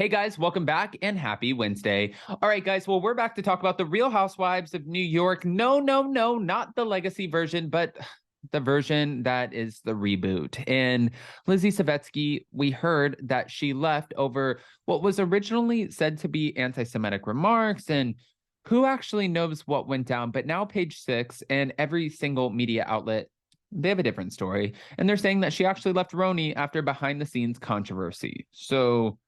Hey guys, welcome back and happy Wednesday. All right, guys, well, we're back to talk about the Real Housewives of New York. No, not the legacy version, but the version that is the reboot. And Lizzy Savesky, we heard that she left over what was originally said to be anti-Semitic remarks, and who actually knows what went down. But now Page Six and every single media outlet, they have a different story. And they're saying that she actually left RHONY after behind-the-scenes controversy. So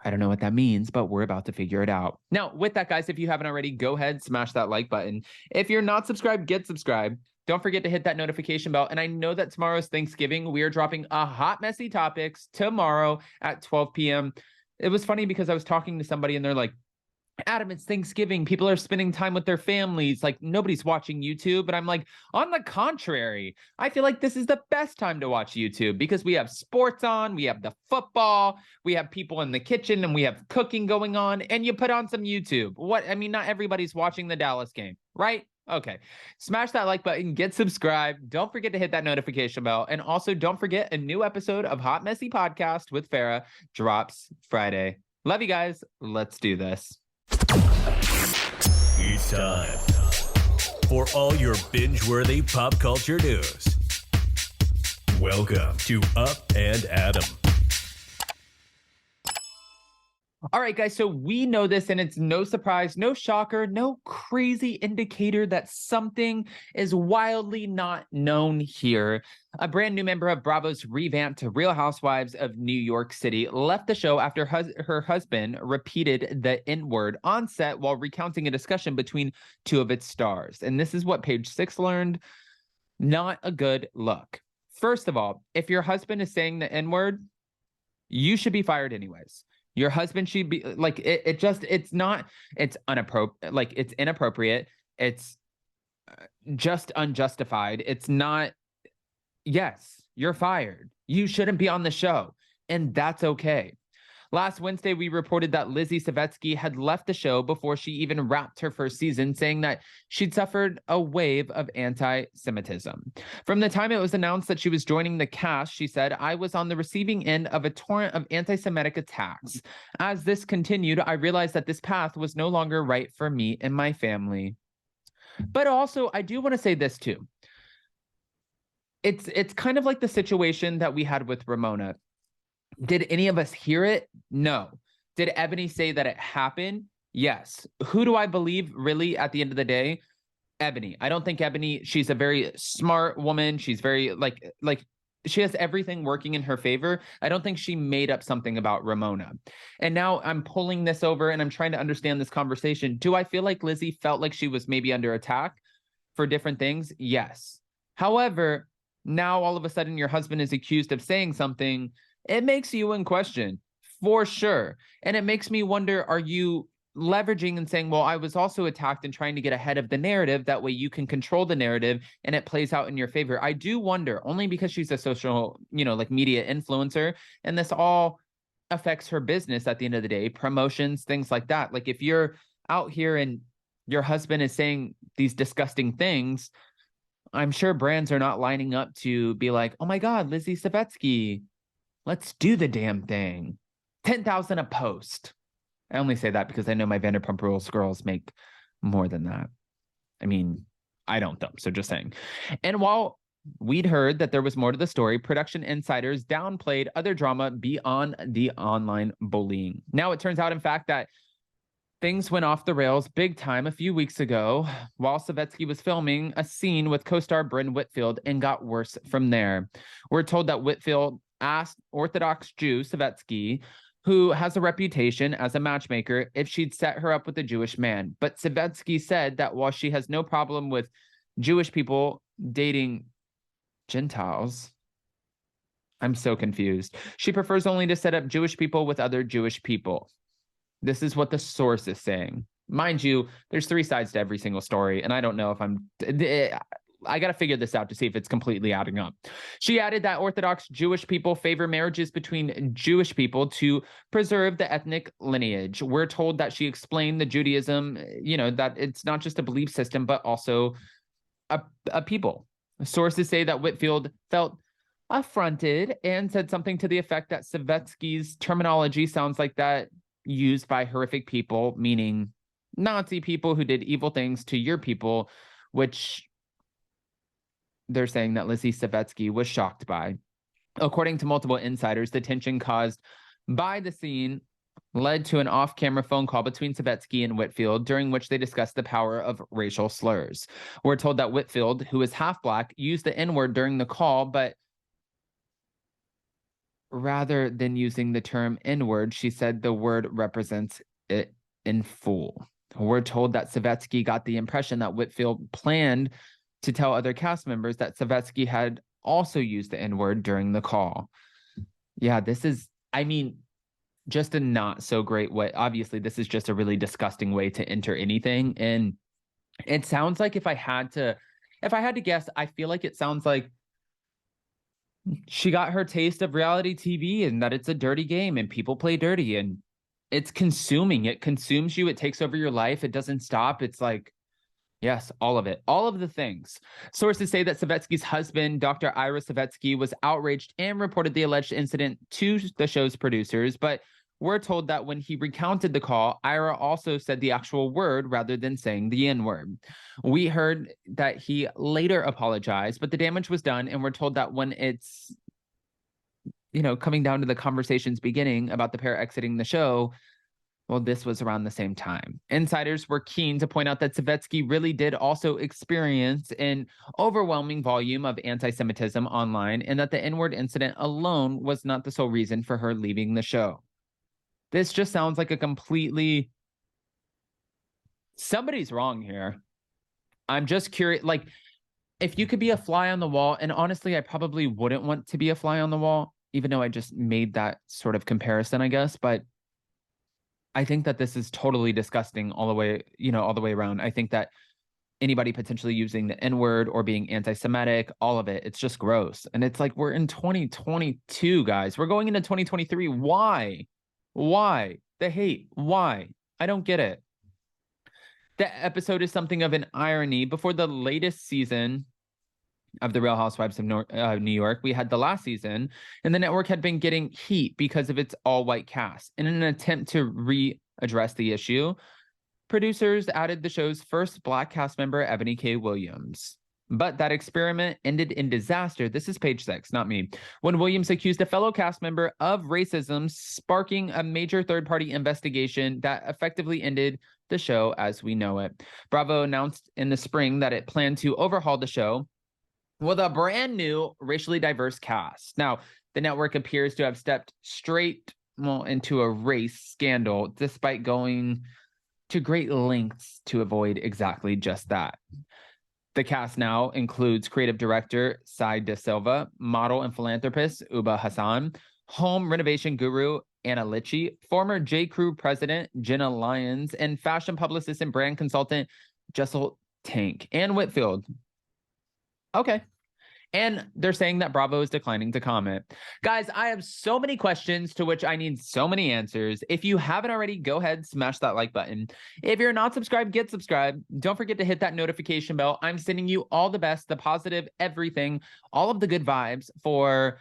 I don't know what that means, but we're about to figure it out. Now, with that, guys, if you haven't already, go ahead, smash that like button. If you're not subscribed, get subscribed. Don't forget to hit that notification bell. And I know that tomorrow's Thanksgiving. We are dropping a hot, messy topics tomorrow at 12 p.m. It was funny because I was talking to somebody and they're like, Adam, it's Thanksgiving. People are spending time with their families. Like, nobody's watching YouTube. But I'm like, on the contrary, I feel like this is the best time to watch YouTube because we have sports on, we have the football, we have people in the kitchen, and we have cooking going on, and you put on some YouTube. Not everybody's watching the Dallas game, right? Okay. Smash that like button, get subscribed. Don't forget to hit that notification bell. And also, don't forget a new episode of Hot Messy Podcast with Farrah drops Friday. Love you guys. Let's do this. It's time for all your binge-worthy pop culture news. Welcome to Up and Adam. All right, guys, so we know this, and it's no surprise, no shocker, no crazy indicator that something is wildly not known here. A brand new member of Bravo's revamped Real Housewives of New York City left the show after her husband repeated the N-word on set while recounting a discussion between two of its stars. And this is what Page Six learned. Not a good look. First of all, if your husband is saying the N-word, you should be fired anyways. Your husband should be like, it's inappropriate. It's just unjustified. It's not, yes, you're fired. You shouldn't be on the show. And that's okay. Last Wednesday, we reported that Lizzy Savesky had left the show before she even wrapped her first season, saying that she'd suffered a wave of anti-Semitism. From the time it was announced that she was joining the cast, she said, "I was on the receiving end of a torrent of anti-Semitic attacks. As this continued, I realized that this path was no longer right for me and my family." But also, I do want to say this too. It's kind of like the situation that we had with Ramona. Did any of us hear it? No. Did Ebony say that it happened? Yes. Who do I believe really at the end of the day? Ebony. I don't think Ebony, she's a very smart woman. She's very like she has everything working in her favor. I don't think she made up something about Ramona. And now I'm pulling this over and I'm trying to understand this conversation. Do I feel like Lizzy felt like she was maybe under attack for different things? Yes. However, now all of a sudden your husband is accused of saying something. It makes you in question, for sure. And it makes me wonder, are you leveraging and saying, well, I was also attacked and trying to get ahead of the narrative. That way you can control the narrative and it plays out in your favor. I do wonder, only because she's a social, media influencer, and this all affects her business at the end of the day, promotions, things like that. Like if you're out here and your husband is saying these disgusting things, I'm sure brands are not lining up to be like, oh my God, Lizzy Savesky, let's do the damn thing. 10,000 a post. I only say that because I know my Vanderpump Rules girls make more than that. I mean, I don't though, so just saying. And while we'd heard that there was more to the story, production insiders downplayed other drama beyond the online bullying. Now it turns out, in fact, that things went off the rails big time a few weeks ago while Savesky was filming a scene with co-star Bryn Whitfield, and got worse from there. We're told that Whitfield asked Orthodox Jew Savesky, who has a reputation as a matchmaker, if she'd set her up with a Jewish man. But Savesky said that while she has no problem with Jewish people dating Gentiles, I'm so confused. She prefers only to set up Jewish people with other Jewish people. This is what the source is saying. Mind you, there's three sides to every single story, and I don't know if I got to figure this out to see if it's completely adding up. She added that Orthodox Jewish people favor marriages between Jewish people to preserve the ethnic lineage. We're told that she explained the Judaism, that it's not just a belief system, but also a people. Sources say that Whitfield felt affronted and said something to the effect that Savesky's terminology sounds like that used by horrific people, meaning Nazi people who did evil things to your people, which they're saying that Lizzy Savesky was shocked by. According to multiple insiders, the tension caused by the scene led to an off-camera phone call between Savesky and Whitfield, during which they discussed the power of racial slurs. We're told that Whitfield, who is half Black, used the N-word during the call, but rather than using the term N-word, she said the word represents it in full. We're told that Savesky got the impression that Whitfield planned to tell other cast members that Savesky had also used the N-word during the call. Yeah, this is, I mean, just a not so great way. Obviously, this is just a really disgusting way to enter anything. And it sounds like if I had to guess, I feel like it sounds like she got her taste of reality TV and that it's a dirty game and people play dirty and it's consuming. It consumes you. It takes over your life. It doesn't stop. It's like, yes, all of it, all of the things. Sources say that Savesky's husband, Dr. Ira Savesky, was outraged and reported the alleged incident to the show's producers, but we're told that when he recounted the call, Ira also said the actual word rather than saying the N-word. We heard that he later apologized, but the damage was done, and we're told that when it's, coming down to the conversations beginning about the pair exiting the show, well, this was around the same time. Insiders were keen to point out that Savesky really did also experience an overwhelming volume of anti-Semitism online, and that the N-word incident alone was not the sole reason for her leaving the show. This just sounds like a completely... somebody's wrong here. I'm just curious, like, if you could be a fly on the wall, and honestly, I probably wouldn't want to be a fly on the wall, even though I just made that sort of comparison, I guess, but I think that this is totally disgusting all the way around. I think that anybody potentially using the N-word or being anti-Semitic, all of it, it's just gross. And it's like, we're in 2022, guys. We're going into 2023. Why? Why? The hate. Why? I don't get it. The episode is something of an irony. Before the latest season of The Real Housewives of New York, we had the last season, and the network had been getting heat because of its all-white cast. In an attempt to readdress the issue, producers added the show's first Black cast member, Ebony K. Williams. But that experiment ended in disaster. This is page 6, not me. When Williams accused a fellow cast member of racism, sparking a major third-party investigation that effectively ended the show as we know it. Bravo announced in the spring that it planned to overhaul the show with a brand new racially diverse cast. Now, the network appears to have stepped straight into a race scandal, despite going to great lengths to avoid exactly just that. The cast now includes creative director Sai De Silva, model and philanthropist Uba Hassan, home renovation guru Anna Litchi, former J. Crew president Jenna Lyons, and fashion publicist and brand consultant Jessel Tank, and Whitfield. Okay. And they're saying that Bravo is declining to comment. Guys, I have so many questions to which I need so many answers. If you haven't already, go ahead, smash that like button. If you're not subscribed, get subscribed. Don't forget to hit that notification bell. I'm sending you all the best, the positive, everything, all of the good vibes for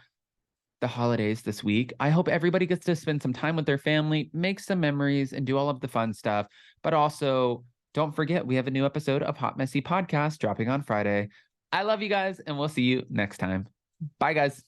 the holidays this week. I hope everybody gets to spend some time with their family, make some memories, and do all of the fun stuff. But also, don't forget, we have a new episode of Hot Messy Podcast dropping on Friday. I love you guys, and we'll see you next time. Bye, guys.